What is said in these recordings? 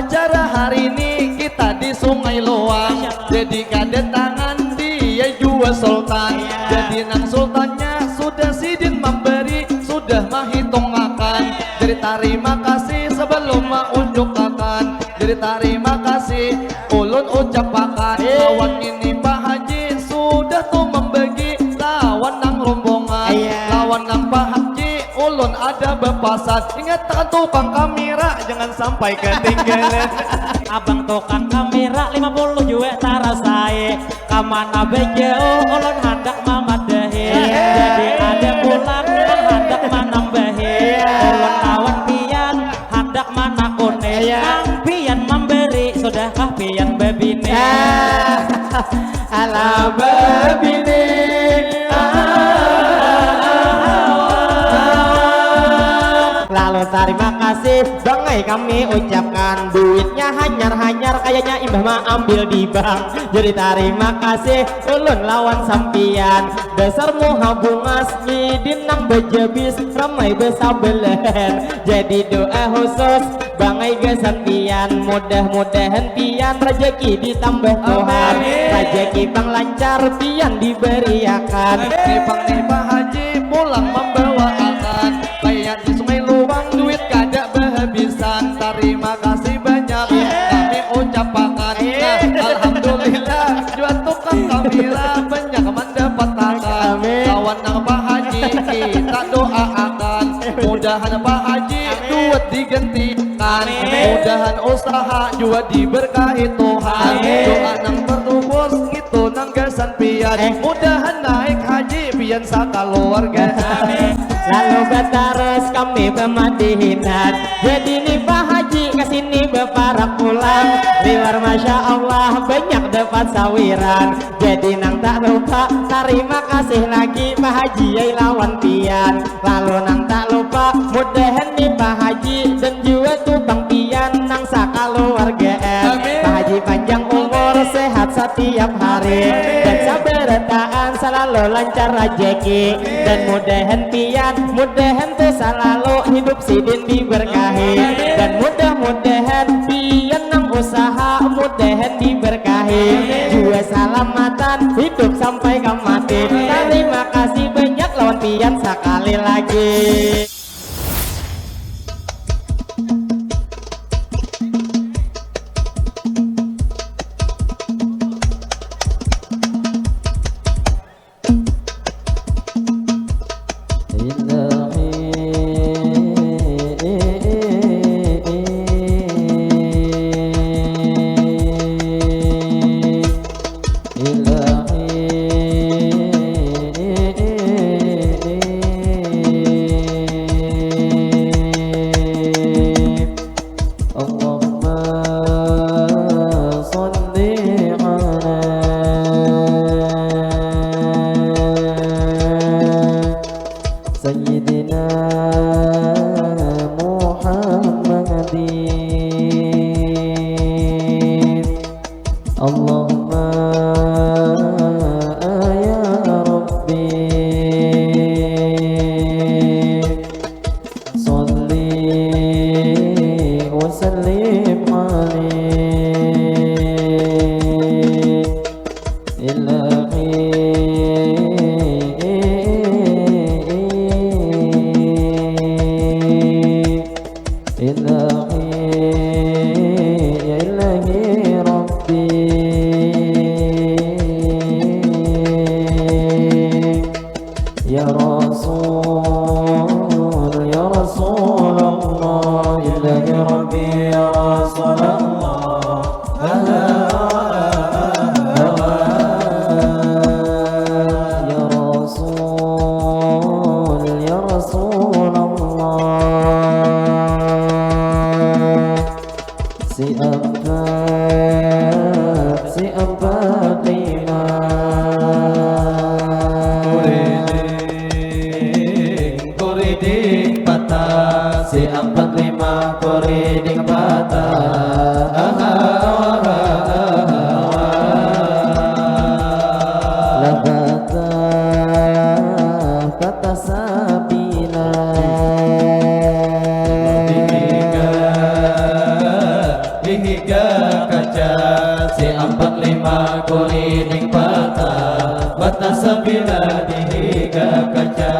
acara hari ini kita di Sungai Loang. Jadi kedatangan dia juga sultan. Jadi nang sultannya sudah sidin memberi, sudah menghitung akan. Jadi terima kasih sebelum menunjukkan. Jadi terima kasih ulun ucapakan. Lawan ini Pak Haji sudah tuh membagi lawan nang rombongan. Lawan nang Pak Haji ulun ada bepasan. Ingat tekan tukang kamera jangan sampai ketinggalan. Abang tukang kamera 50 juwe tarasai. Kamana bejo ulun hendak mamadahi. Jadi ada pulang hendak manambahi. Ulun lawan pian hendak manakune. Nang pian memberi sudahkah pian bebine. Ala bebine. Lalu terima kasih bangai kami ucapkan. Duitnya hanyar-hanyar kayaknya imbah mah ambil di bank. Jadi terima kasih ulun lawan sampian. Dasar muha bungas nyidin nang bejebis ramai besabelen. Jadi doa khusus bangai gesampian. Mudah-mudahan pian rezeki ditambah Tuhan. Rezeki bang lancar pian diberiakan. Nih Pak Haji pulang membawa akan. Kayak di Sungai Luang duit kada berhabisan. Terima kasih banyak kami ucapkan. Nah, alhamdulillah jual tukang kamera banyak mendapatkan. Kawan nang Pak Haji kita doakan. Mudahan Pak Haji duit digantikan. Mudahan usaha juga diberkahi Tuhan. Doa nang bertubus gitu nang gasan pian. Mudahan naik haji pian sakaluarga. Lalu batares kami pemadihinan. Jadi nih Pak Haji kesini beparak pulang. Liwar Masya Allah banyak dapat sawiran. Jadi nang tak lupa terima kasih lagi Pak Haji yai lawan pian. Lalu nang tak lupa mudahan nih Pak Haji dan juga tukang pian nang sakaluargaan. Pak Haji panjang umur sehat setiap hari dan sabartaan selalu lancar rezeki. Dan mudahan pian mudahan tuh selalu hidup sidin diberkahi. Dan mudah-mudahan pian nang usaha mudahan diberkahi. Juga salamatan hidup sampai mati. Terima kasih banyak lawan pian sekali lagi. higa kaca si 45 kulining patah batas sabila di higa kaca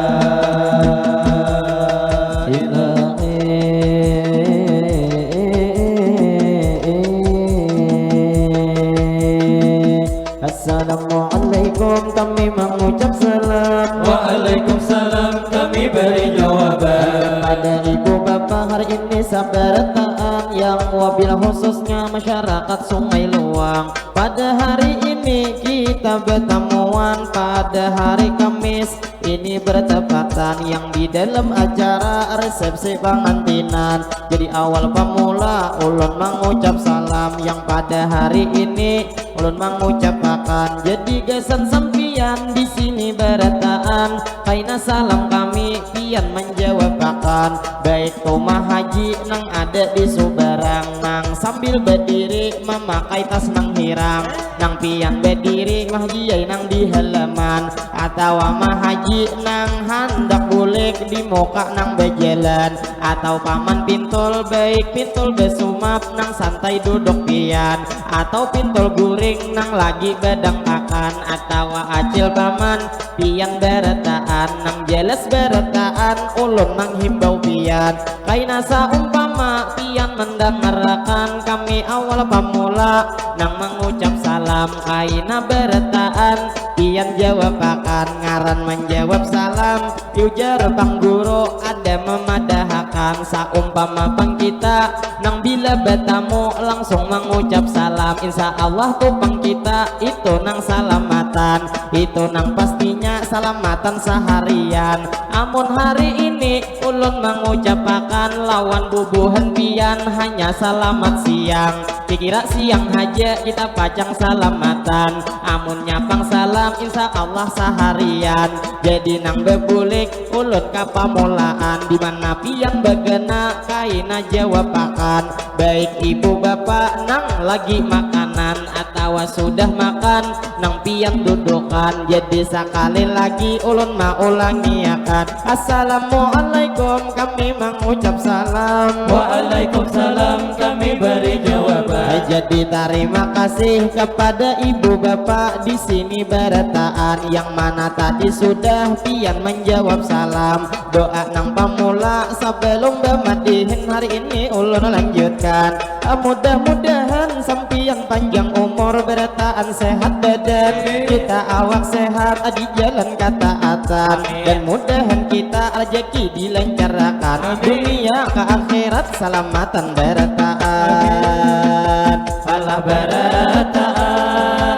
Assalamualaikum kami mengucap salam. Waalaikumsalam kami beri jawaban Pada ibu bapak hari ini sabarataan yang wabil khususnya masyarakat Sungai Luang. Pada hari ini kita bertemuan pada hari Kamis ini bertepatan yang di dalam acara resepsi pengantinan. Jadi awal pemula ulun mengucap salam yang pada hari ini ulun mengucapkan. Jadi gesan sampian di sini berataan kaina salam kami pian menjawabkan. Baik rumah haji nang ada di Subarang nang sambil berdiri memakai tas nang hirang nang pian berdiri mahjiyai nang di halaman atau mah haji nang hendak bulik di muka nang berjalan atau paman pintul baik pintul besumap nang santai duduk pian atau pintul guring nang lagi bedang akan atau acil paman pian beretaan nang jelas beretaan ulun menghimbau pian kaina saumpama pian mendengarkan kami awal pemula nang mengucap salam kaina beretaan pian jawab akan ngaran menjawab salam ujar bang guru ada memadahkan saumpama bang kita nang bila bertamu langsung mengucap salam insya Allah tuh bang kita itu nang salamatan itu nang pastinya salamatan seharian amun hari ini ulun mengucapkan lawan bubuhan pian hanya selamat siang dikira siang aja kita pacang salamatan amun nyapang salam insya Allah seharian jadi nang bebulik ulun kapamulaan dimana pian bagana kaina jawabakan baik ibu bapak nang lagi makanan atau sudah makan nang pian dudukan jadi sekali lagi ulun mau ulangi akan assalamualaikum kami mengucap salam Waalaikumsalam kami beri jawaban jadi terima kasih kepada ibu bapak di sini berataan yang mana tadi sudah pian menjawab salam doa nang pemula sebelum bermadihin hari ini ulun lanjutkan mudah-mudahan sampian panjang umur berataan sehat badan kita awak sehat di jalan ketaatan dan mudahan kita rezeki dilancarkan dunia ke akhirat selamatan berataan Allah berataan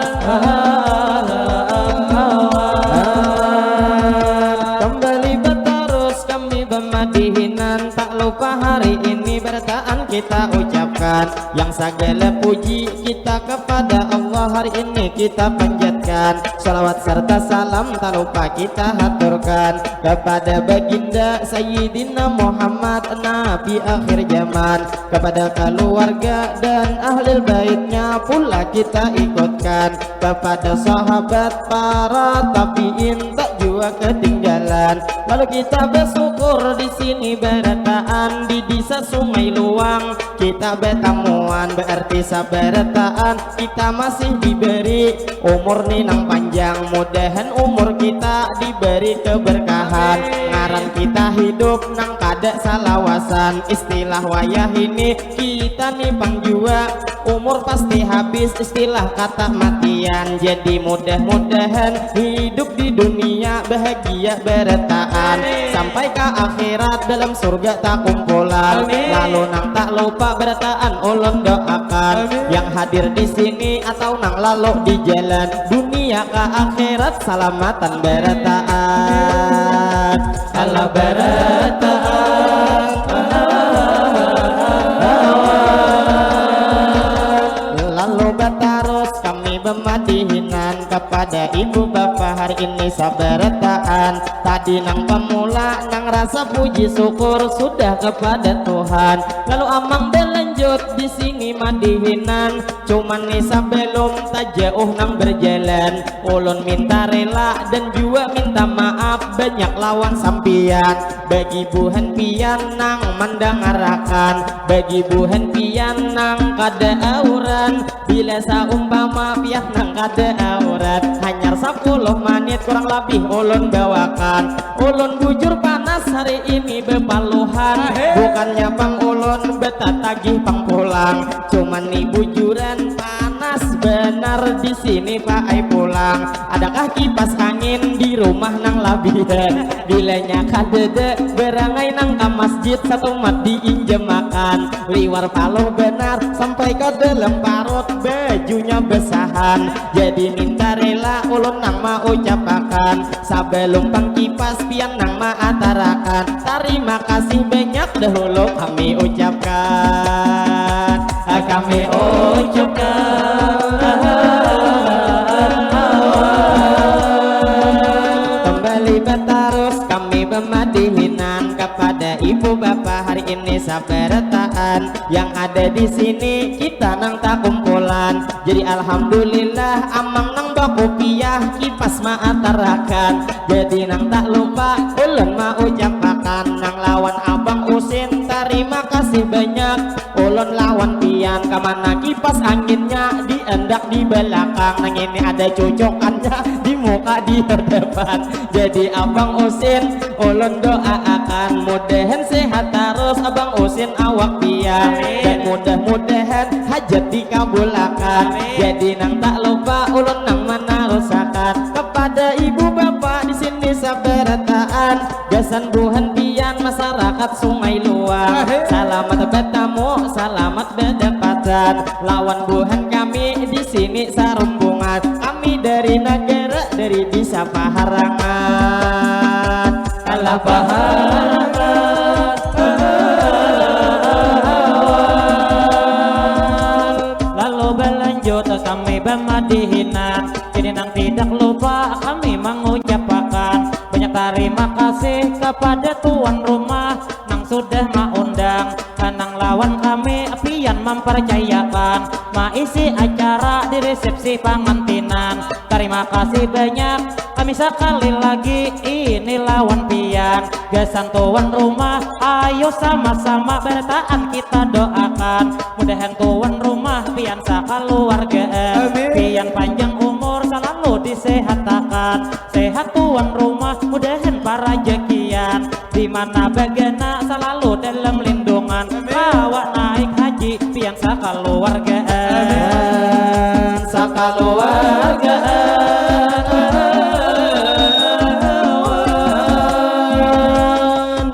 kembali berterus kami bermadihinan tak lupa hari ini berataan kita ucapkan yang segala puji kita kepada Allah hari ini kita panjatkan salawat serta salam tak lupa kita haturkan kepada baginda Sayyidina Muhammad Nabi akhir zaman kepada keluarga dan ahli baitnya pula kita ikutkan kepada sahabat para tabiin tak juga ketinggalan lalu kita bersyukur di sini berataan di desa Sungai Luang kita bertemuan berarti sabarataan kita masih diberi umur ninang panjang mudahan umur kita diberi keberkahan ngaran kita hidup nang kada salawasan istilah wayah ini kita nipang jua umur pasti habis istilah kata matian jadi mudah-mudahan hidup di dunia bahagia berataan sampai ke akhirat dalam surga tak kumpulan lalu nang tak lupa berataan ulun doakan yang hadir di sini atau nang lalu di jalan dunia ke akhirat salamatan berataan Allah berataan lalu batarus kami bermadihinan kepada ibu bapak hari ini sabarataan tadi nang pemula nang rasa puji syukur sudah kepada Tuhan lalu amang belanjo berlanjut di sini madihinan, cuman nih sebelum tak jauh nang berjalan, ulun minta rela dan juga minta maaf banyak lawan sampian. Bagi buhan pian nang mendengarakan, bagi buhan pian nang kada auran, bila saumpama pian nang kada aurat, hanya 10 menit kurang lebih ulun bawakan. Ulun bujur panas hari ini bepaluhan, bukannya pang ulun betah tagih pang pulang, cuman nih bujuran panas benar di sini Pak ai pulang. Adakah kipas angin di rumah nang labihan, bilanya kadede berangai nang ke masjid satu mat diinjem makan, liwar paloh benar sampai ke dalam parut bajunya besahan. Jadi minta rela ulun nang mau ucapakan, sebelum pang kipas pian nang maatarakan, terima kasih banyak dahulu kami ucapkan, kami ucapkan. Kembali bertarus kami bermadihinan kepada ibu bapak hari ini sabarataan, yang ada di sini kita nang tak kumpulan. Jadi alhamdulillah amang nang bakopiah kipas maatarakan, jadi nang tak lupa ulun mau ucapakan nang lawan abang Usin terima kasih banyak. Ulun lawan pian kemana kipas anginnya diendak di belakang, nang ini ada cocokannya di muka di depan. Jadi abang Usin ulun doakan mudahan sehat terus abang Usin awak pian, dan mudah-mudahan hajat dikabulakan. Jadi nang tak lupa ulun nang menarusakan kepada ibu bapak di sini sabarataan, gasan buhan pian masyarakat Sungai Luar, selamat bertemu selamat berdapatan. Lawan buhan kami di sini sarumbungan, kami dari negara dari desa Paharangan. Alah Paharangan, Lalu berlanjut kami bermadihinan, jadi nang tidak lupa kami mengucapkan banyak terima kasih kepada tuan rumah nang sudah mengundang, nang lawan kami pian mempercayakan maisi acara di resepsi pengantinan. Terima kasih banyak kami sekali lagi ini lawan pian, gasan tuan rumah ayo sama-sama bertahan kita doakan, mudahan tuan rumah pian sakaluargaan, pian panjang umur selalu disehatakan, sehat tuan rumah mudahan para jekian, dimana bagana selalu dalam lindungan, bawa naik haji pian sakaluargaan, sakaluargaan.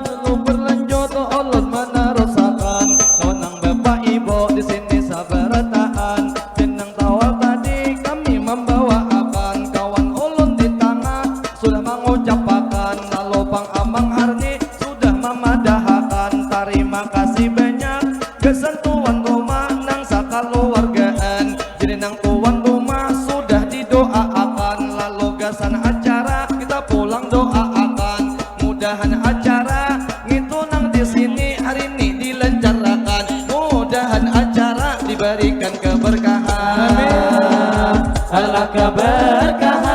Lalu berlanjut ulun menerusakan, kawan bapak ibu di sini sabarataan, jenang tawal tadi kami membawa akan, kawan ulun di tengah sudah mengucapkan, lalu pang amang harni sudah memadahakan. Terima kasih banyak gasan tuan rumah nang sakaluargaan, jadi nang tuan rumah sudah didoakan, lalu gasan acara kita pulang doakan, mudahan acara itu nang di sini hari ini dilancarkan, mudahan acara diberikan keberkahan. Allah keberkahan.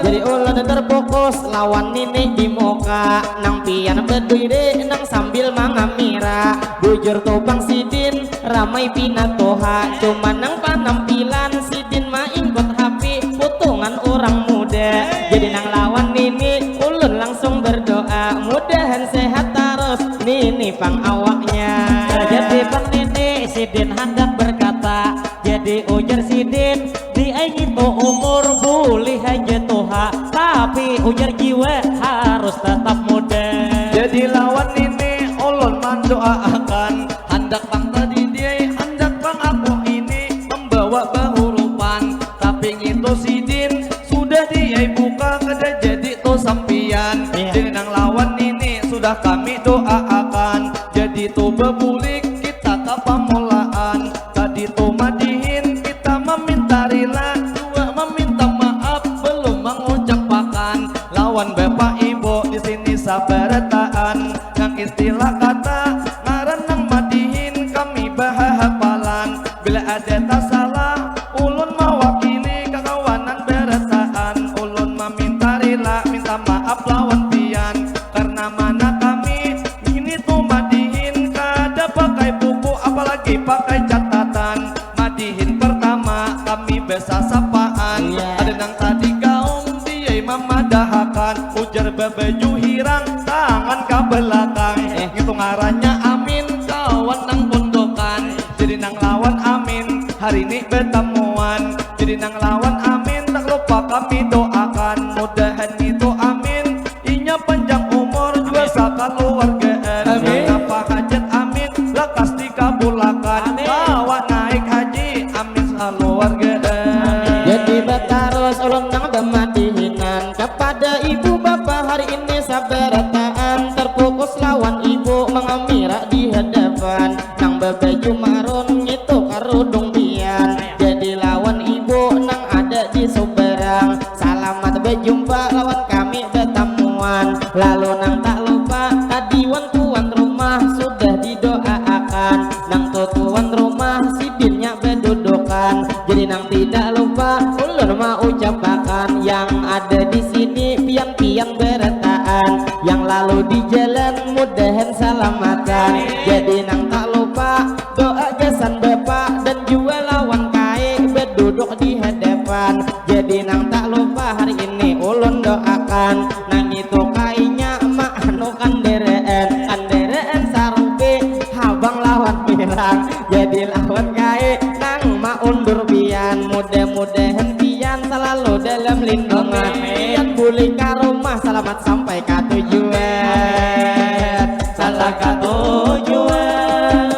jadi ulah terfokus lawan ini di muka, nang pian berdiri nang sambil mangamira, bujur topang sidin ramai pinatoha, cuman nang penampilan sidin maingkot happy putungan orang muda. Jadi nang lawan ini ulun langsung berdoa mudahan sehat terus nini pang awaknya. Jadi pang nini sidin hendak berkata, jadi ujar sidin dia itu umur boleh aja tuha, tapi ujar jiwa harus tetap muda. Jadi lawan ini ulun mendoakan, hendak pang tadi dia hendak pang aku ini membawa bahurupan, tapi itu sidin sudah dia buka kada jadi to sampian. Jadi nang lawan ini sudah kami doakan, jadi to bebulik kita ke pamulaan, tadi to madihin kita meminta rela, juga meminta maaf belum mengucapkan, lawan bapak ibu di sini sabar beretaan yang istilah kata ngarenang madihin kami bahapalan bila ada tak salah ulun mewakili kekawanan beretaan ulun meminta rela minta maaf lawan pian karena mana kami ini tuh madihin kada pakai buku apalagi pakai catatan madihin pertama kami besa sapaan ada nang tadi gaung dia memadahakan ujar bebeju hirang tangan ke belakang itu ngarannya amin kawan nang pondokan jadi nang lawan amin hari ini bertemuan jadi nang lawan amin tak lupa kami doakan mudahan itu amin inya panjang umur juga saka keluargaan apa hajat amin lekas dikabulakan bawa naik haji amin keluargaan jadi betarus ulun nang demadihinan kepada ibu bapak hari ini sabarataan terfokus lawan ibu mengamira di hadapan nang bebeju marun itu karudung pian jadi lawan ibu nang ada di seberang selamat berjumpa lawan kami bertemuan lalu nang tak lupa tadi tuan rumah sudah didoakan nang tuan rumah sidinnya berdudukan jadi nang tidak lupa ulun mau ucapakan yang ada di sini pian-pian beretaan yang lalu di jalan mudahan selamatan jadi nang tak lupa doa jasan bapak dan juga lawan kae berduduk di hadapan jadi nang tak lupa hari ini ulun doakan nang itu kainya mak anu kandereen sarupe habang lawan pirang jadi lawan kae nang mak undur pian mudah-mudahan pian selalu dalam lindungan pian boleh ke rumah selamat sampai ke tujuan salah ke tujuan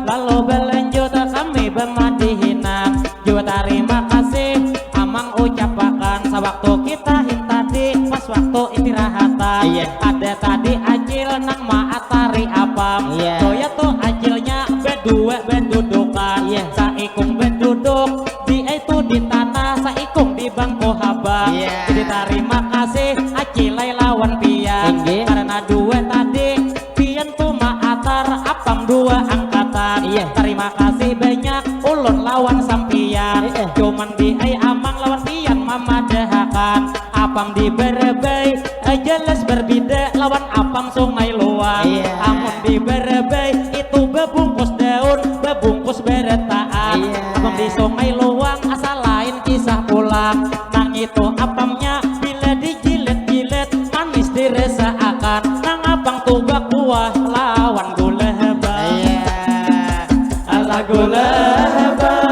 lalu berlanjut kami bermadihinan juga terima kasih amang ucapakan sewaktu kita tadi pas waktu istirahatan ada tadi acil nang maatari apam toya tuh acilnya berdua berdudukan saikung berduduk di itu di tanah saikung di bangku habang jadi terima kasih acilai lawan pian karena dua tadi pian tuh maatar apam dua angkatan terima kasih banyak ulun lawan sampian cuman di amang lawan pian memadahakan apam di berebay jelas berbeda lawan apam sungai luang amun di berebay itu bebungkus daun bebungkus beretaan apam di sungai luang asal lain kisah pulang nang itu apamnya bila dijilet-jilet manis diresaakan nang apang tubak buah lawan gula hebang ala gula hebang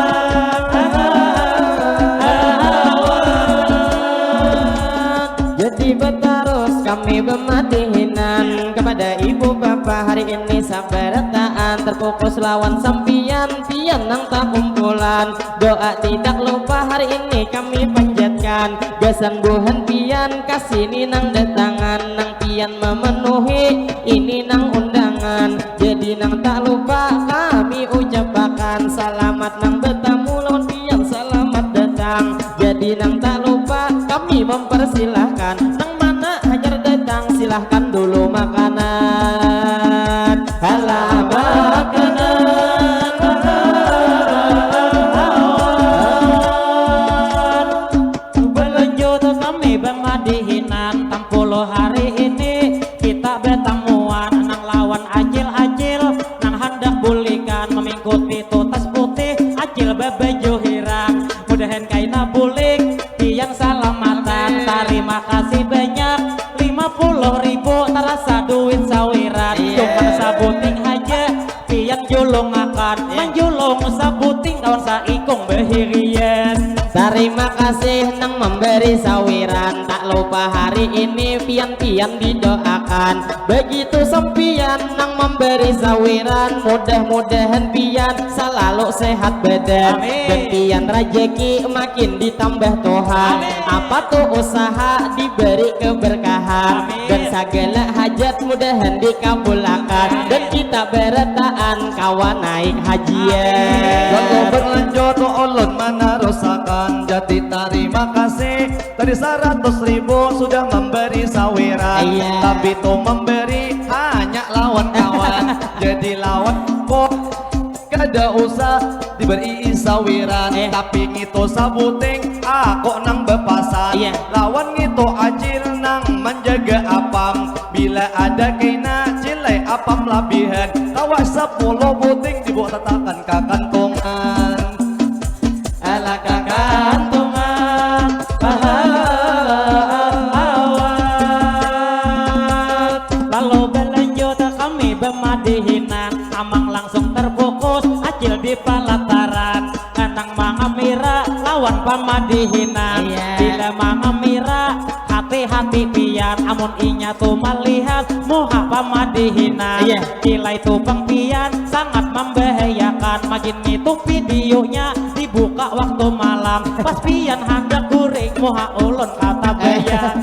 jadi betarus kami bermadihinan kepada ibu bapak hari ini sabarataan terfokus lawan sampian pian nang tak kumpulan doa tidak lupa hari ini kami panjatkan gasan buhan pian kasih ini nang datangan nang pian memenuhi ini nang undangan jadi nang tak lupa kami ucapakan selamat nang bertamu lawan pian selamat datang jadi nang tak lupa kami mempersilahkan nang mana hajar datang silahkan dulu makanan halah makanan berlanjut kami bermadihinan 60 hari ini kita bertemuan nang lawan acil-acil nang hendak bulikan mengikuti tutas putih acil bebeju hirang mudahan kaina bulik pian salamatan terima kasih banyak 50.000 terasa duit sawiran cuma sabuting aja pian julung akan menjulung sabuting kawan saikung behirian terima kasih nang memberi sawiran tak lupa hari ini pian-pian didoakan begitu sempian nang memberi sawiran mudah-mudahan pian selalu sehat badan dan pian rejeki makin ditambah Tuhan apa tuh usaha diberi keberkahan dan segala hajat mudahan dikabulkan dan kita beretaan kawan naik hajian lalu berlanjut ulun menerusakan jadi terima kasih tadi 100.000 sudah memberi sawiran. Iya. Tapi tuh memberi hanya lawan kawan. Jadi lawan kok kada usah diberi sawiran. Tapi ngito sabuting aku nang bepasan. Iya. Lawan ngito acil nang menjaga apam. Bila ada kena cilai apam labihan. Kawas 10 buting dibawa tatakan kakantungan. Ala kakantungan awat. Lalu berlanjut kami bermadihinan, amang langsung terfokus acil di pelataran. Enang mangamira lawan pamadihinan. Bila mangamira hati-hati pian, amun inya tuh melihat muha pamadihinan. Kilai tuh pengpian sangat membahayakan. Makin itu videonya dibuka waktu malam, pas pian hendak guring muha ulun kata bayan.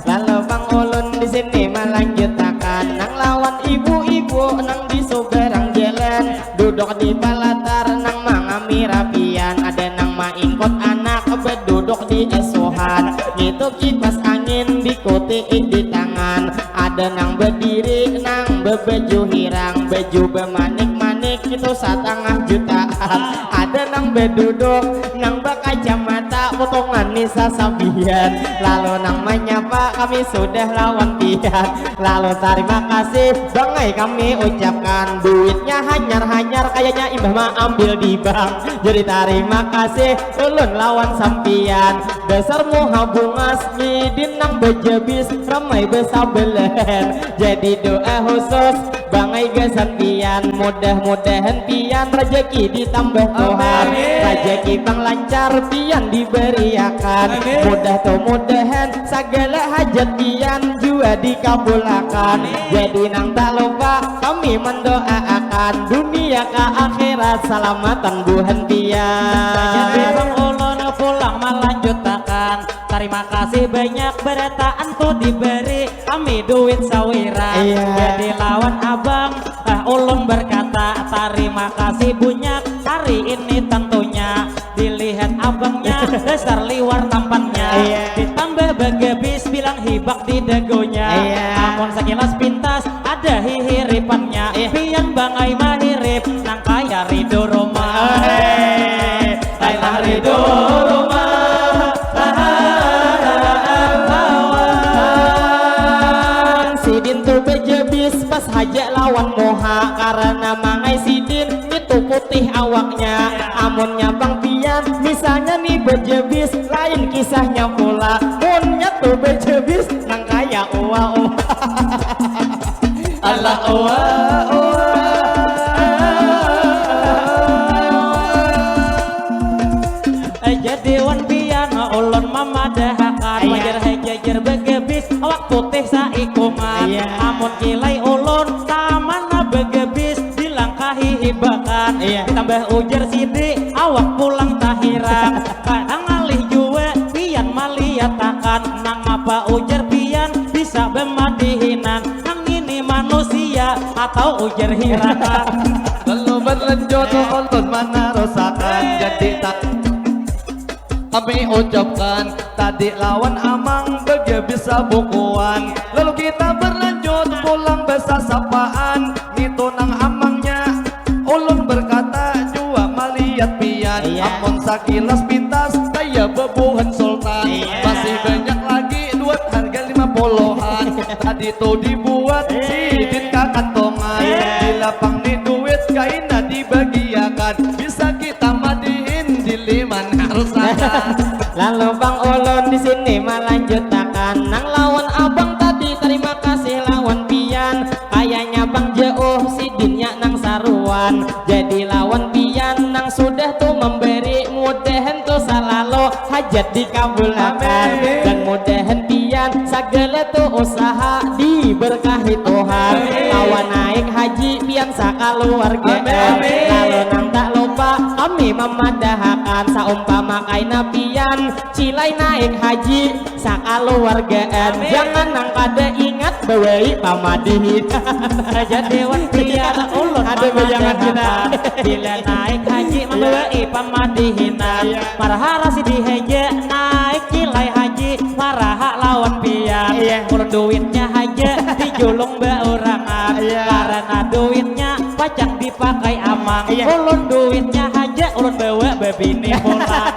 Lalu Bang Ulun di sini melanjutkan nang lawan ibu-ibu nang di seberang jalan, duduk di palatar nang mangami rapian. Ada nang maingkot anak berduduk di esuhan, gitu kipas angin dikutiin di tangan. Ada nang berdiri nang berbaju hirang, baju bermanik-manik itu 1,5 jutaan. Ada nang berduduk nang berkacamata potongan nisa sabian. Lalu nang menyapa kami sudah lawan pian. Lalu terima kasih bangai kami ucapkan, duitnya hanyar-hanyar kayaknya imbah mah ambil di bank. Jadi terima kasih ulun lawan sampian. Dasar muha bungas ngidin nang bejebis ramai besabelen. Jadi doa khusus bangai gesampian, mudah-mudahan pian rezeki ditambah Tuhan. Rezeki pang lancar pian diberiakan. Mudah tuh mudahan segala hajat pian juga dikabulkan. Jadi nang tak lupa kami mendoakan dunia ke akhirat selamatan buhan pian. Jadi Bang Ulun pulang melanjutkan, terima kasih banyak berataan tuh diberi kami duit sawiran. Jadi lawan abang ulun berkata terima kasih banyak hari ini tentunya. Dilihat abangnya dasar liwar tampannya, ditambah bagebis bilang hibak di dagonya. Amun sekilas pintas ada hihiripannya, pian bangai mahirip nang kaya Ridho Roma. Kaya Ridho Roma Sidin tuh bejebis pas hajak lawan moha, karena mangai sidin itu putih awaknya. Amunnya Bang Pian misalnya nih bejebis lain kisahnya pula. Munnya tuh bejebis nang kaya uwa. Allah uwa. Jadi wan pian ulun mamadahakan, wajar hajajar begebis awak putih saikungan. Amun kilai ulun tamana begebis dilangkahi hibakan. Ditambah ujar sidik awak pulang tahirang. Kadang ngalih jua pian maliatakan, nang apa ujar pian bisa bemadihinan. Nang ini manusia atau ujar hirakan. Lalu berlanjut ulun mana rosakan. Jadi tak kami ucapkan tadi lawan amang bagi bisa bukuan. Lalu kita berlanjut pulang besa sapaan. Itu nang amangnya ulun berkata jua maliat pian. Amun sakilas pintas kaya bebuhan sultan. Masih banyak lagi duit harga 50-an. Tadi tuh dibuat sidin kakantongan. Di lapang ni duit kaina dibagiakan. Bisa kita madihin di liman harus ada. Lalu Bang Ulun di sini melanjutkan nang lawan abang tadi terima kasih lawan pian. Kayaknya Bang jauh sidinnya nang saruan. Jadi lawan pian nang sudah tuh memberi, mudahan tuh selalu hajat dikabulkan. Dan mudahan pian segala tuh usaha diberkahi Tuhan. Lawan naik haji pian sakaluarga. Lalu nang tak lupa kami memadahakan saumpama kaina pian cilai naik haji sakaluargaan. Jangan nang kada ingat bawai pamadihin. Jadi wan pian ulun Ada bayangan kita. bila naik haji membawai pamadihinan. Marhara si diheje naik kilai haji haji marah lawan pian. Ulun duitnya aja dijulung beurangan. Karena duitnya pacang dipakai amang. Ulun duitnya aja ulun bawa bebini pulang.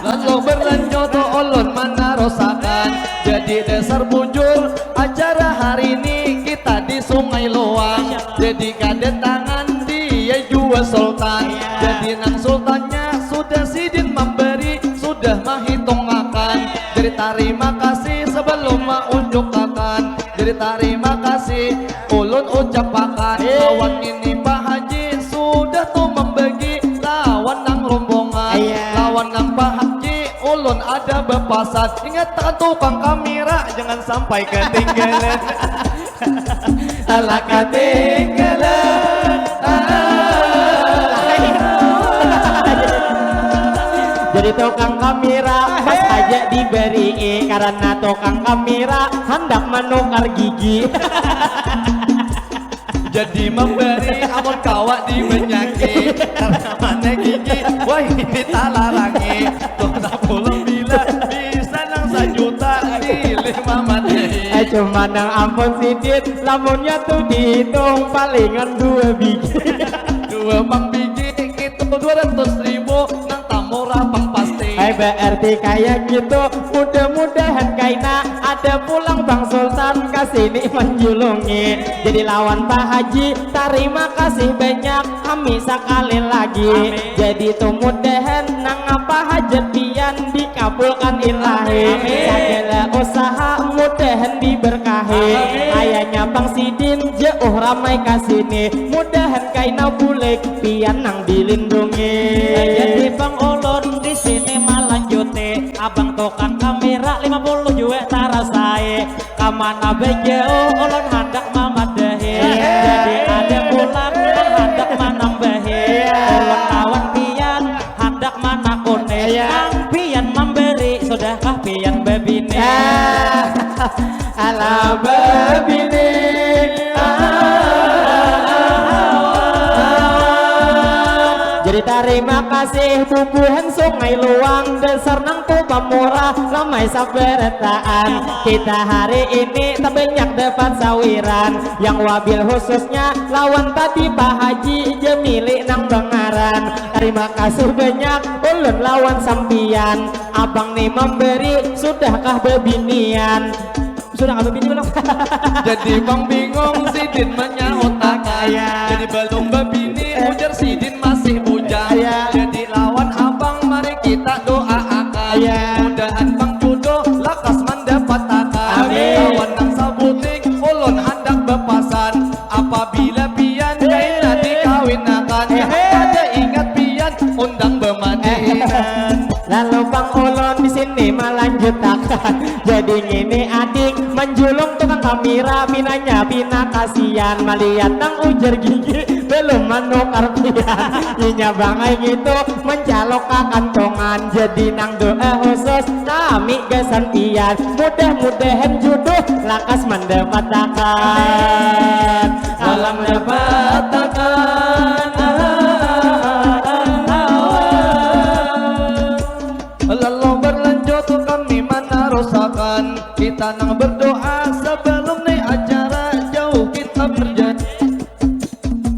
Lalu berlanjut ulun mana rosakan. Jadi dasar bujur acara hari ini kita di Sungai Loang. Jadi kedatangan dia juga sultan. Jadi nang sultannya sudah sidin memberi, sudah menghitung akan. Jadi terima kasih sebelum menunjukkan. Jadi terima kasih ulun ucapakan. Lawan ini Pak Haji sudah tuh membagi lawan nang rombongan. Lawan nang Pak Haji ulun ada bepasan. Ingat tak tukang kamera jangan sampai ketinggalan. Alah ketinggalan. Jadi tukang kamera pas aja diberi karena tukang kamera hendak menukar gigi. Jadi memberi amun kawak dimenyaki karena mana gigi wah ini tak larangi. Tuh tak pulang bila bisa nang 1 juta di 5 mati. Cuma nang ampun sidit lamunnya tuh dihitung palingan 2 biji. 2 bang biji itu 200.000 nang tamurah pang pasti. Berarti kayak gitu mudah-mudahan kaina ada pulang Bang Sultan kasini menjulungi. Jadi lawan Pak Haji terima kasih banyak kami sekali lagi. Jadi tuh mudahan nang apa hajat pian dikabulkan ilahi. Segala usaha mudahan diberkahi. Kayaknya Bang Sidin jauh ramai kasini. Mudahan kaina bulik pian nang dilindungi. Jadi Bang Ulun di sini melanjuti abang tukang kamera 50 juta tarasai. Kamana bejauh ulun hendak memadahi. Jadi ada pulang hendak menambahi. Ulun lawan pian hendak menakuni. Ang pian memberi sudahkah pian bebini? Ala bebini. Jadi terima kasih bubuhan Sungai Luang dasar nang pamurah ramai sabarataan. Kita hari ini tak banyak dapat sawiran. Yang wabil khususnya lawan tadi Pak Haji jemili nang Bangaran. Terima kasih banyak ulun lawan sampian. Abang nih memberi sudahkah bebinian? Sudah nggak bebini belum? Jadi bang bingung Sidin menyautakan. Jadi belum bebini ujar Sidin masih bujang. Jadi lawan abang mari kita doakan. Mudahan bang jodoh lakas mendapat akan. Lawan nang sabuting ulun hendak bepasan. Apabila pian kaina dikawinakan. Ada ingat pian undang bemandinan. Lalu Bang Ulun di sini melanjutkan. Jadi ngini adik menjulung tukang kamera pinanya pina kasihan melihat nang ujar gigi belum menukar pian. Inya bangai gitu mencalok ke kantongan. Jadi nang doa khusus kami gesan pian. Mudah-mudahan jodoh lakas mendapatkan. Alam mendapatkan. Lalu berlanjut kami menerusakan. Kita nang berdoa sebelum nih acara jauh kita berjanji.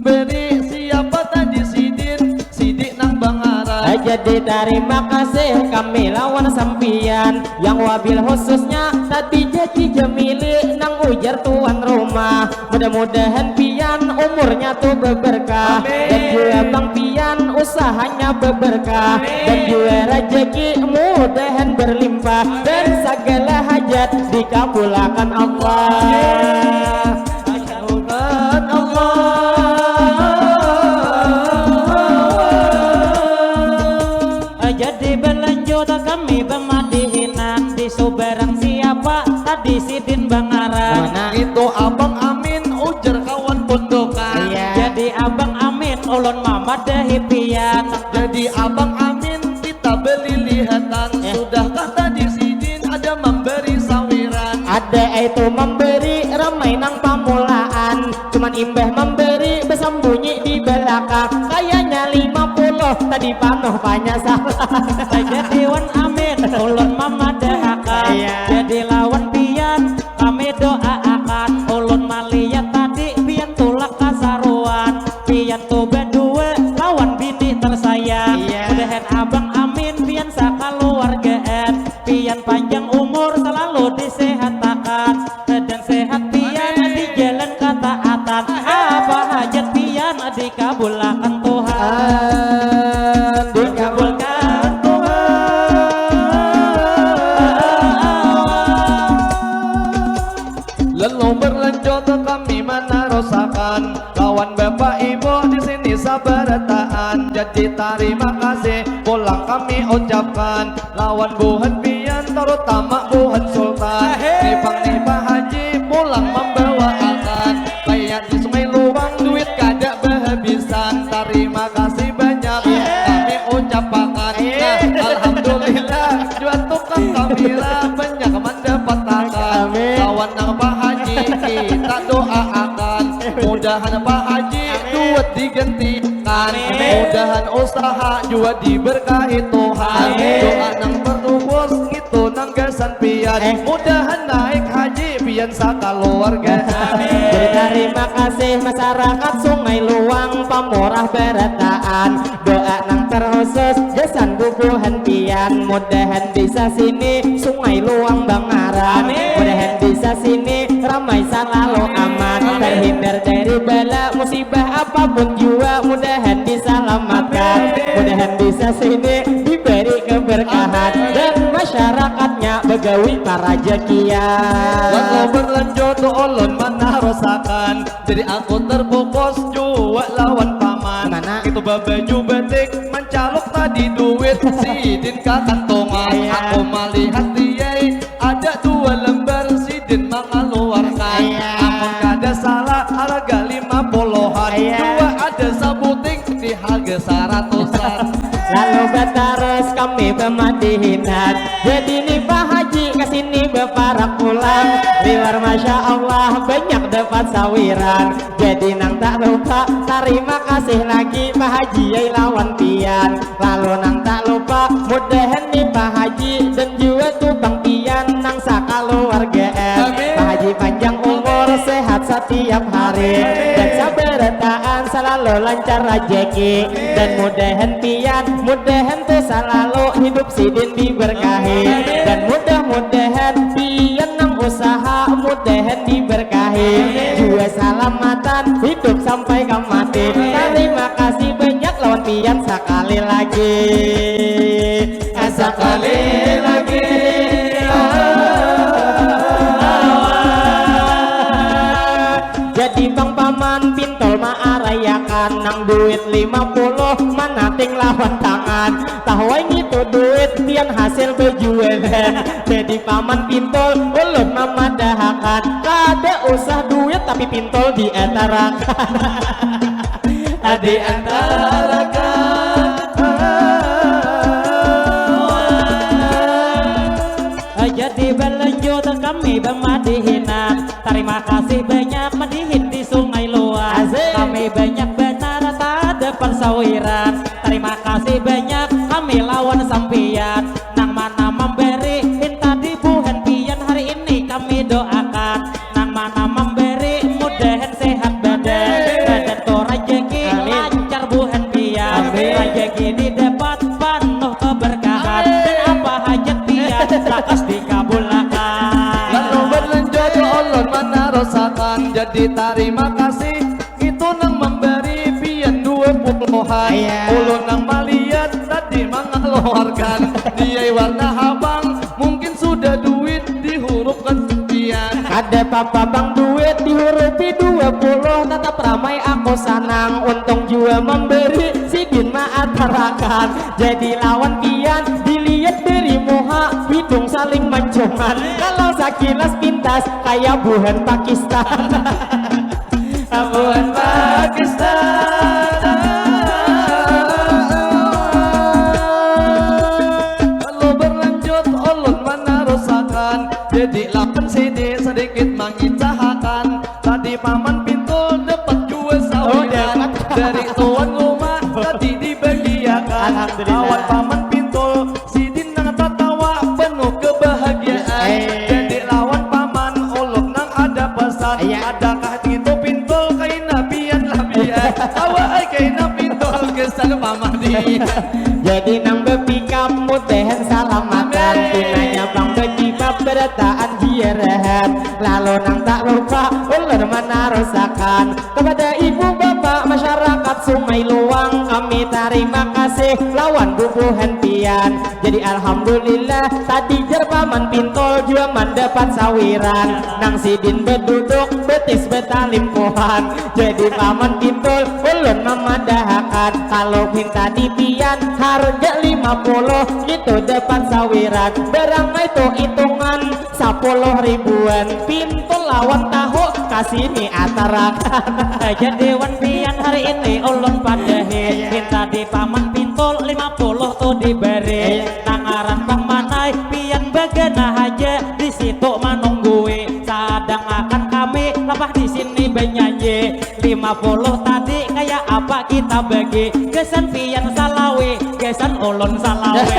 Beri siapa tadi Sidin, Sidik nang Bangaran. Jadi terima kasih kami lawan sampian. Yang wabil khususnya tadi jadi jemili nang ujar tuan rumah. Mudah-mudahan pian umurnya tuh berberkah. Dan juga Bang pian usahanya berberkah. Dan juga rezeki mudahan berlimpah. Dan segala hajat dikabulkan Allah. Dikabulkan Allah. Jadi berlanjut kami pemadihinan di Subarang siapa tadi Sidin Bangaran. Itu abang Amin ujar kawan pondokan. Jadi abang Amin ulun mamadahi pian. Jadi abang Amin kita beli lihatan. Sudahkah tadi Sidin ada memberi sawiran? Ada itu memberi ramai nang pamulaan. Cuman imbah memberi bersembunyi di belakang. Kayaknya 50 tadi panuh banyak salah. Jadi wan Amin ulun mamadahakan. desa Barataan. Jadi terima kasih pulang kami ucapkan lawan buhan pian terutama buhan sultan. Nih Pak Haji pulang membawa akan kayak di Sungai Luang duit kada berhabisan. Terima kasih banyak kami ucapkan. Nah, alhamdulillah jual tukang kamera banyak mendapatkan lawan nang Pak Haji kita doakan mudahan Pak Haji duit digantikan, mudahan usaha juga diberkahi Tuhan. Doa nang bertubus itu nang gasan pian mudahan naik haji pian sakaluarga. Terima kasih masyarakat Sungai Luang Pamorah Barataan. Doa nang terkhusus jasan bubuhan pian mudahan bisa sini Sungai Luang Bangaran. Mudahan bisa sini ramai selalu aman, terhindar dari bala musibah apapun juga mudahan diselamatkan. Mudahan bisa sini diberi keberkahan dan masyarakatnya begawi para jakian. Walau berlanjut ulun mana rasakan, jadi aku terfokus juga lawan paman. Itu babaju batik mencalok tadi duit sidin kakantongan. Aku melihat dia ada 2 lembar sidin mengeluarkan. Amun kada salah harga 50-an, dua ada sabuting di harga 100-an. Lalu batares kami pemadihinan, jadi nih Pak Haji kesini beparak pulang. Liwar Masya Allah banyak dapat sawiran, jadi nang tak lupa terima kasih lagi Pak Haji yai lawan pian. Lalu nang tak lupa mudahan nih Pak Haji dan juga tukang pian nang sakaluargaan. Pak Haji panjang umur sehat setiap hari dan sabarataan selalu lancar rezeki dan mudahan pian mudahan tuh selalu hidup sidin diberkahi dan mudah-mudahan pian nang usaha mudahan diberkahi juga salamatan hidup sampai ke mati. Terima kasih banyak lawan pian sekali lagi sekali lagi. Jadi bang paman pintol maarayakan nang duit 50 mana ting lawan tangan. Tahu itu duit pian hasil berjualan. Jadi paman pintol ulun memadahakan kada usah duit tapi pintol diantarakan. Diantarakan jadi berlanjut kami bermadihinan. Terima kasih banyak madihin di Sungai Luang. Kami banyak benar tak ada persawiran. Terima kasih banyak kami lawan sampian. Nang mana memberi minta dibuhen pian hari ini kami doakan. Nang mana memberi mudahan sehat badan badan to rejeki lancar buhen pian. Rejeki didapat penuh keberkahan dan apa hajat pian lakas dikabulkan. lalu berlanjut ulun mana rasakan, jadi terima kasih itu nang memberi pian 20-an. Ulun nang malihat tadi mengeluarkan dia warna habang mungkin sudah duit dihurufkan sekian. Ada papa bang duit dihurufi 20 tetap ramai aku sanang. Untung juga memberi sidin maatarakan. Jadi lawan pian dilihat dari muha hidung saling mencongan. Kalau sekilas pintas kayak buhan Pakistan. Buhan Pakistan. Lalu berlanjut ulun mana rasakan, jadi lapan sini sedikit mengincahakan. Tadi paman pintu dapat jual sawiran dari tuan rumah tadi dibagiakan. Awan paman pintu sidin nang tertawa penuh kebahagiaan. Jadi lawan paman ulun nang ada pesan, adakah itu pintu kaina pian labian awai kaina pintu kesan pamadi. Jadi nang bepikap mudahan salamatan. Tunanya bang bekibab berataan jiarahan. Lalu nang tak lupa ulun mana rasakan kepada ibu bapak masyarakat selamat Sumai Luang, kami terima kasih lawan bubuhan pian. Jadi alhamdulillah tadi jerpaman pintol juga mendapat sawiran. Nang sidin berduduk betis betalim pohan. Jadi paman pintol ulun memadahakan. Kalau minta di pian harga 50 itu dapat sawiran. Barang itu hitungan 10 ribuan. Pintol lawan tahu kasih nih atarakan. Jadi wan pian hari ini ulun padahi minta di paman pintol 50 tuh diberi. Tangaran bang manai pian bagana aja di situ menungguin. Sadang akan kami lepas di sini bernyanyi 50 tadi kayak apa kita bagi. Gesan pian salawi, gesan ulun salawi.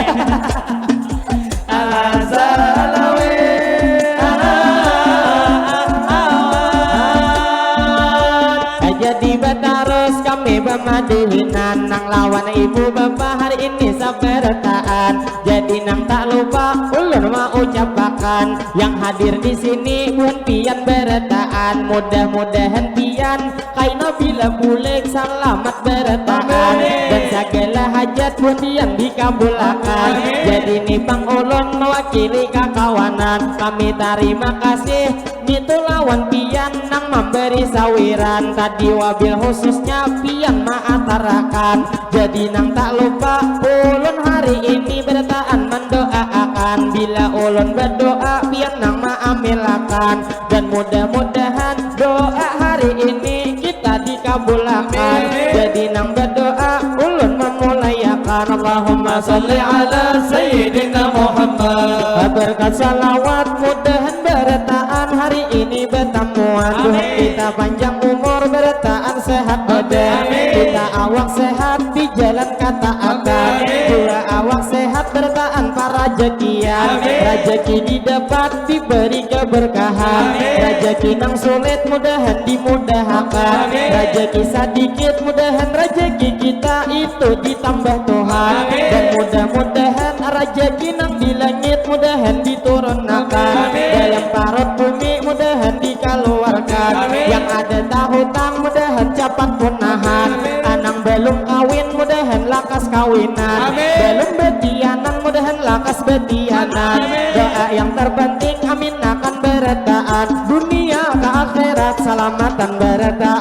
Jadi batarus kami bermadihinan nang lawan ibu bapak hari ini sabartaan. Jadi nang tak lupa ulun mau ucapakan yang hadir di sini bukan pian berataan. Mudah-mudahan pian kaina bila bulik selamat berataan dan segala hajat pun pian dikabulkan. Jadi nih pang ulun mewakili kakawanan kami terima kasih itu lawan pian nang memberi sawiran. Tadi wabil khususnya pian maatarakan. Jadi nang tak lupa ulun hari ini bertaan mendoakan. Bila ulun berdoa pian nang maamilakan. Dan mudah-mudahan doa hari ini kita dikabulkan. Jadi nang berdoa ulun memulayakan. Allahumma salli ala Sayyidina Muhammad. Berkat salawat mudahan bertaan hari ini bertemuan. Tuhan kita panjang umur bertaan sehat badan. Kita awak sehat di jalan ketaatan. Dua awak sehat bertaan para rezekian. Rezeki didapat diberi keberkahan. Rezeki nang sulit mudahan dimudahkan. Rezeki sedikit mudahan rezeki kita itu ditambah Tuhan. Dan mudah-mudahan rezeki nang di langit mudahan diturunkan. Dalam parut bumi mudahan dikeluarkan. Yang ada tahutang mudahan cepat punahan. Anang belum kawin mudahan lakas kawinan. Belum betianan mudahan lakas betianan. Doa yang terpenting amin akan berataan. Dunia ke akhirat selamatan berataan.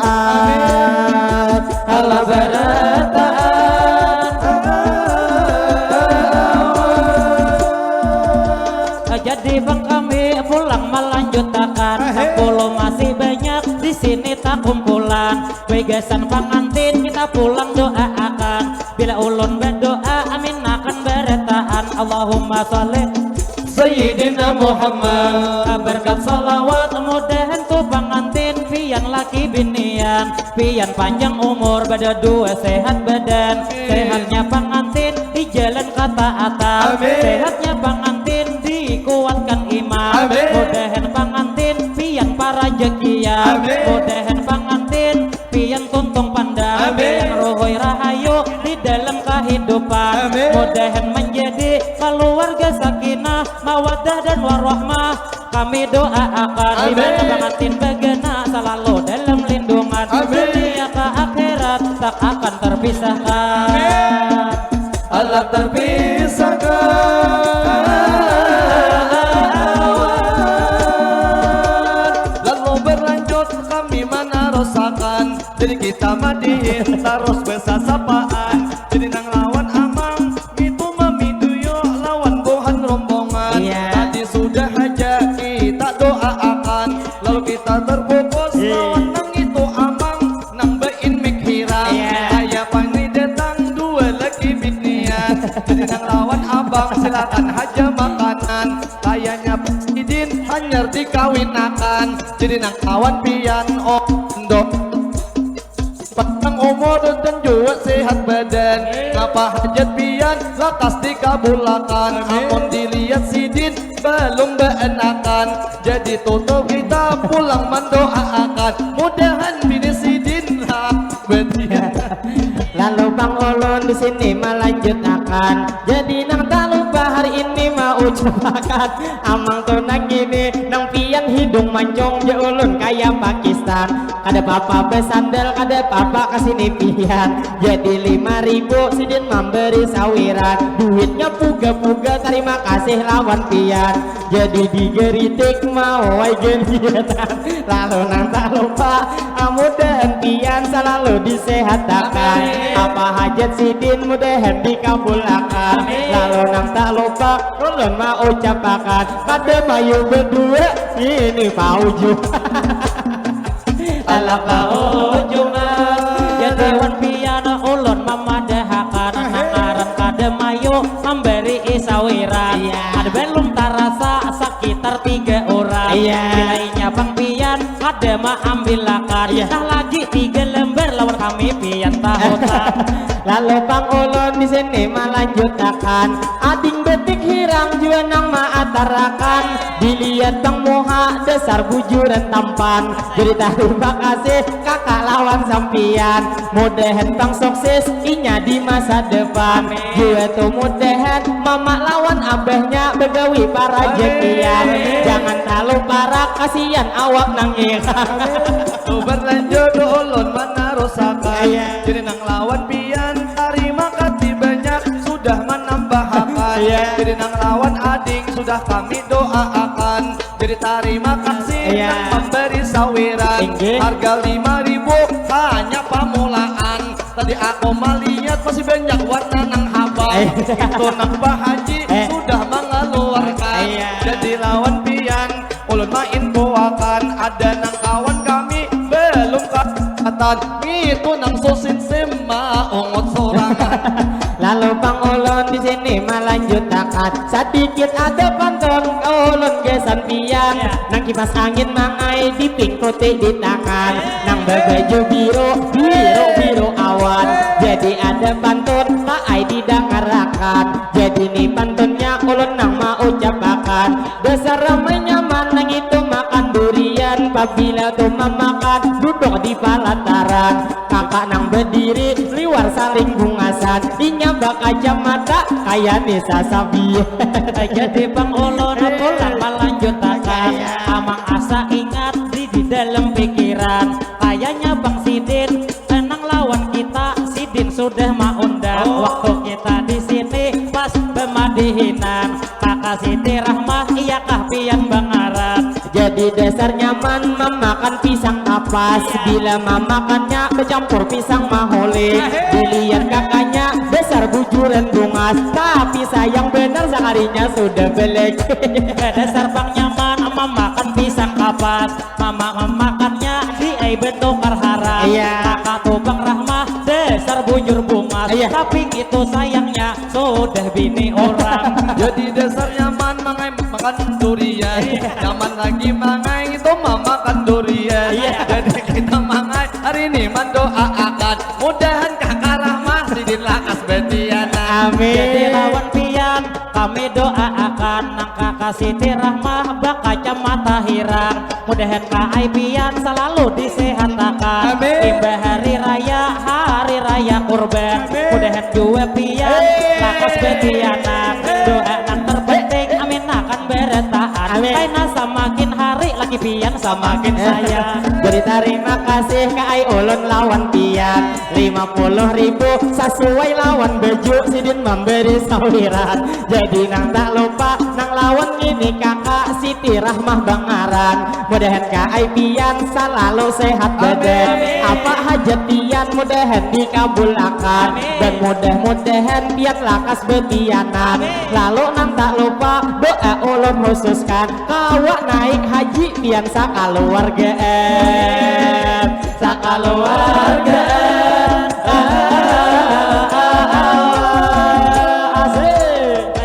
Allah berataan. Jadi bang kami pulang melanjutkan. 10 masih banyak di sini tak kumpulan. Begasan pengantin kita pulang doakan. Bila ulun berdoa amin akan berataan. Allahumma sholli Sayyidina Muhammad. Berkat salawat mudahan tuh pengantin pian laki binian. Pian panjang umur pada dua sehat badan. Sehatnya pengantin di jalan ketaatan. Sehatnya pengantin dikuatkan iman. Mudahan pengantin pian para jekian. Mudahan pengantin pian tuntung pandang. Pian rohoi rahayu di dalam kehidupan. Mudahan menjadi keluarga sakinah mawaddah dan warahmah. Kami doakan di mana pengantin bagana selalu dalam lindungan. Dunia ke akhirat tak akan terpisahkan. Allah terpisahkan. Lalu berlanjut kami menerusakan. Jadi kita madihin terus bersasapaan. Jadi nang lawan amang itu mamiduyo lawan buhan rombongan. Tadi sudah aja kita doakan. Lalu kita terfokus lawan nang itu amang nang bein mikhiran. Kayak pani datang dua lagi binian. Jadi nang lawan abang silakan aja makanan. Kayaknya Sidin hanyar dikawinakan. Jadi nang lawan pian ondok panjang umur dan juga sehat badan. Ngapa hajat pian lakas dikabulakan. Amun dilihat Sidin belum beenakan. Jadi tutup kita pulang mendoakan. Mudahan bini Sidin betian. Lalu Bang Ulun di sini melanjutkan. Jadi nang tak lupa hari ini mau ucapakan. Amang tuh nang gini nang pian hidup hidung mancung je ulun kaya Pakistan. Kada papa besandal, kada papa kesini pian. Jadi 5.000 sidin memberi sawiran. Duitnya puga-puga, terima kasih lawan pian. Jadi digeritik mau ay geriatan. Lalu nang tak lupa mudahan pian selalu disehatakan. Apa hajat sidin mudahan dikabulakan. Lalu nang tak lupa ulun mau ucapakan pada mayu berdua ini pauju. Ala paujuma ya dewan piana ulun memadahakan nangaran kada mayu memberi isawiran. Ada belum tarasa sekitar 3 orang. Nilainya bang pian ada ma ambilakan. Nah lagi 3 lembar lawan kami pian tahutan. Lalu bang ulun di sini melanjutakan ading betik hirang jua nang maatarakan. Dilihat bang moha dasar bujuran tampan. Jadi terima kasih kakak lawan sampian. Mudahan bang sukses inya di masa depan. Jua tuh mudahan mama lawan abahnya begawi para jekian. Jangan terlalu parah kasihan awak nang ikhang. Tu berlanjut ulun mana rosakan. Jadi nang lawan pian terima kasih banyak sudah menambahkan. Jadi nang lawan ading sudah kami doakan. Jadi terima kasih nang memberi sawiran. Harga 5.000 hanya pamulaan. Tadi aku melihat masih banyak warna nang haba. Itu nang Pak Haji sudah mengeluarkan. Jadi lawan pian ulun main akan ada nang kawan kami belum katan. Itu nang sosin sema ongot sorangan. Lalu bang ulun di sini melanjutakan sedikit ada pantun ulun gesan pian. Nang kipas angin mangai di pingkuti di tangan. Nang berbaju biru awan. Jadi ada pantun tak ai didangarakan. Jadi nih pantunnya ulun nang mau ucapakan. Dasar ramai nyaman nang itu makan durian. Apabila tuh memakan duduk di pelataran. Kakak nang berdiri liwar saling bungasan. Inya bak kacamata kaya Nisa Sabi. Jadi bang ulun pulang melanjutakan. Amang asa ingat di dalam pikiran. Kayaknya bang Sidin senang lawan kita. Sidin sudah mau undang. Waktu kita di sini pas pemadihinan. Kakak Siti Rahmah iyakah pian bangaran. Jadi dasar nyaman memakan pisang kapas. Bila memakannya bercampur pisang mahole. Dilihat kakaknya dasar bujuran bungas. Tapi sayang benar seharinya sudah belek. Dasar bang nyaman memakan pisang kapas. Mama memakannya di bentuk karhara. Kakak tuh bang Rahmah dasar bujur bungas. Tapi itu sayangnya sudah bini orang. Jadi dasar nyaman mangai makan durian. Nyaman lagi mangai itu memakan durian. Jadi kita mangai hari ini mendoakan mudahan kakak Rahmah sidin lakas betiana. Amin. Jadi lawan pian kami doakan nang kakak Siti Rahmah bak kacamata hirang. Mudahan kai pian selalu disehatakan. Imbah hari raya kurban. Mudahan jua pian lakas betiana. Doa nang terpenting amin akan beretaan. Karena semakin hari lagi pian semakin sayang. Jadi terima kasih kai ulun lawan pian 50.000 sesuai lawan baju sidin memberi sawiran. Jadi nang tak lupa nang lawan ini kakak Siti Rahmah bangaran. Mudahan kai pian selalu sehat badan. Apa hajat pian mudahan dikabulakan. Dan mudah-mudahan pian lakas betianan. Lalu nang tak lupa doa ulun khususkan kawak naik haji pian sakaluargaan. Sakaluargaan.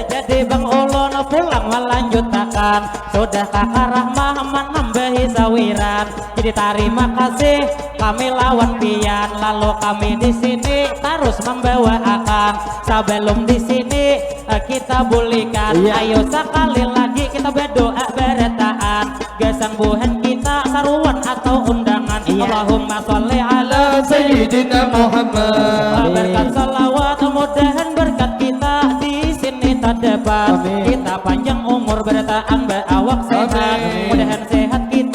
Jadi bang ulun pulang melanjutakan. Sudah kakak Rahmah menambahi sawiran. Jadi terima kasih kami lawan pian. Lalu kami di sini terus membawakan. Sebelum di sini kita bulikan. Ayo sekali lagi kita berdoa beretaan. Gesang buhan kita saruan atau undangan. Allahumma sholli ala Sayyidina Muhammad. Berkat salawat mudahan berkat kita di sini terdapat. Kita panjang umur bertahan berawak sehat. Mudahan sehat kita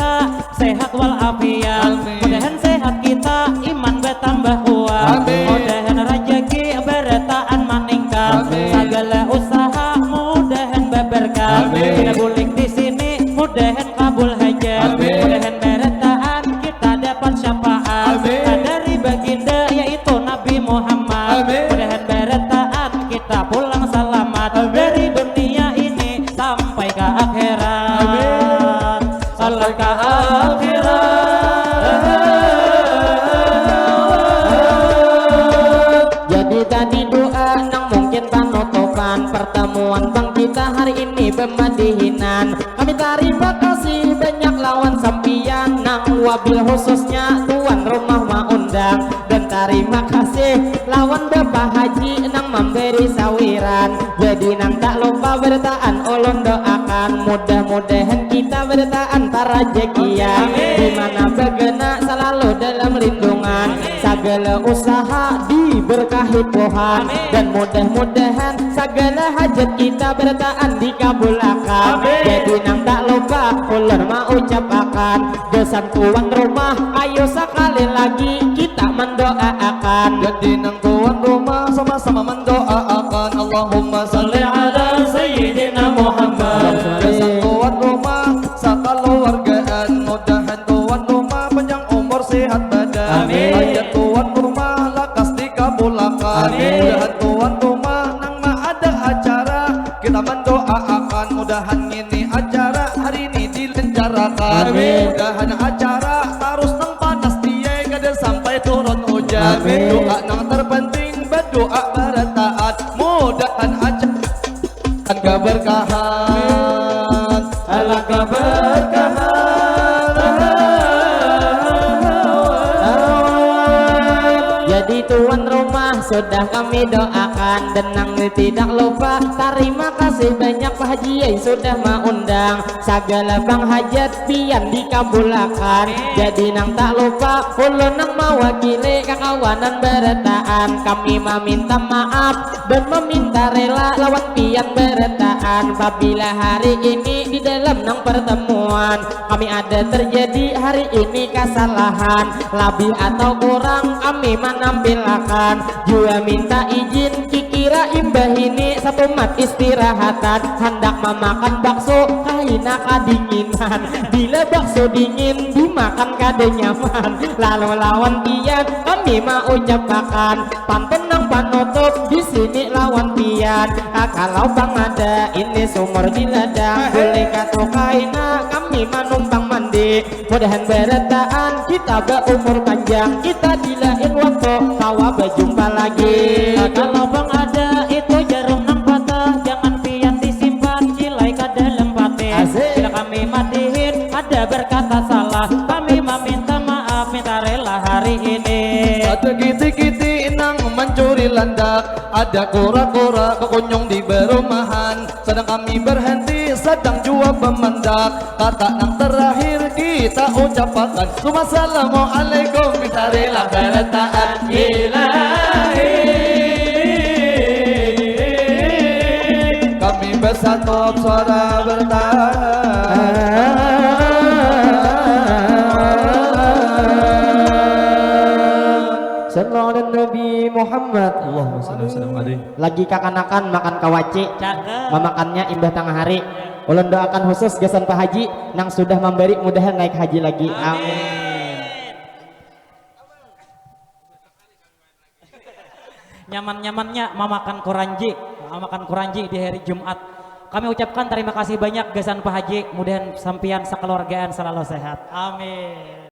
sehat walafiat. Amin. Mudahan sehat kita, iman bertambah kuat. Amin. Mudahan rezeki bertaan meningkat. Amin. Segala usaha mudahan berberkah. Amin. Kita bulik di sini, mudahan kabul hajat. Amin. Mudahan bertaan kita dapat syafaat. Amin. Dari baginda yaitu Nabi Muhammad. Amin. Mudahan bertaan kita pulang selamat. Dari dunia ini sampai ke akhirat. Amin. Sampai ke akhirat. Jadi tadi doa nang mungkin penutupan pertemuan bang kita hari ini pemadihinan. Kami terima kasih banyak lawan sampian nang wabil khususnya tuan rumah maundang. Dan terima kasih lawan Bapak Haji nang memberi sawiran. Jadi nang tak lupa bertaan ulun doakan mudah-mudahan kita bertaan para jekian. Dimana bergena selalu dalam lindungan. Segala usaha diberkahi Tuhan. Dan mudah-mudahan segala hajat kita bertaan dikabulkan. Jadi nang tak lupa ulun mau ucapakan dosan tuan rumah ayo sekali lagi kita mendoakan. Jadi nang tuan rumah sama-sama mendoakan Allahumma salli ala Sayyidina Muhammad. Kesan tuan rumah sekeluargaan, mudahan tuan rumah panjang umur sehat badan. Amin. Hajat tuan rumah lakas dikabulkan. Amin. Mudahan tuan rumah nang ada acara kita mendoakan. Mudahan ini acara hari ini dilenggarakan. Amin. Mudahan acara harus nang panas dia kada sampai turun hujan. Amin. Doa nang terpenting berdoa bertaat. Mudahan acara keberkahan. Allah keberkahan. Jadi tuan rumah sudah kami doakan dan nang tidak lupa terima kasih banyak Pak Haji yang sudah mengundang segala bang hajat pian dikabulkan. Jadi nang tak lupa ulun nang mewakili kekawanan bertaan kami meminta maaf dan meminta rela lawan pian bertaan apabila hari ini di dalam nang pertemuan kami ada terjadi hari ini kesalahan lebih atau kurang kami menampilkan juga minta izin kikira imbah ini satu mat istirahatan hendak memakan bakso kaina kadinginan bila bakso dingin dimakan kada nyaman lalu lawan pian kami mau ucapakan pantun nang panutup di sini lawan pian kalau bang ada ini sumur di ladang boleh kata kaina kami menumpang mandi mudahan bertaan kita berumur panjang kita dilain waktu tawa berjumpa lagi. Kalau bang ada itu jarum nang patah jangan pian disimpan cilai ke dalam pati. Asik. Bila kami matihin ada berkata salah kami meminta maaf minta rela hari ini. Ada kiti-kiti nang mencuri landak, ada kura-kura kekunyung di berumahan. Sedang kami berhenti, sedang jua pemendak. Kata nang terakhir kita ucapkan Assalamualaikum minta rela bertaat ilahi. Kami bersatu suara bertahan. Sallallahu alaihi Nabi Muhammad. Allahumma salli wa sallim alaihi. Lagi kakanakan makan kawaci Cakep. memakannya imbah tengah hari ulun doakan khusus gasan Pak Haji nang sudah memberi mudahan naik haji lagi amin. Nyaman-nyamannya memakan kuranji di hari Jumat. Kami ucapkan terima kasih banyak gasan Pak Haji, mudahan sampian sekeluargaan selalu sehat. Amin.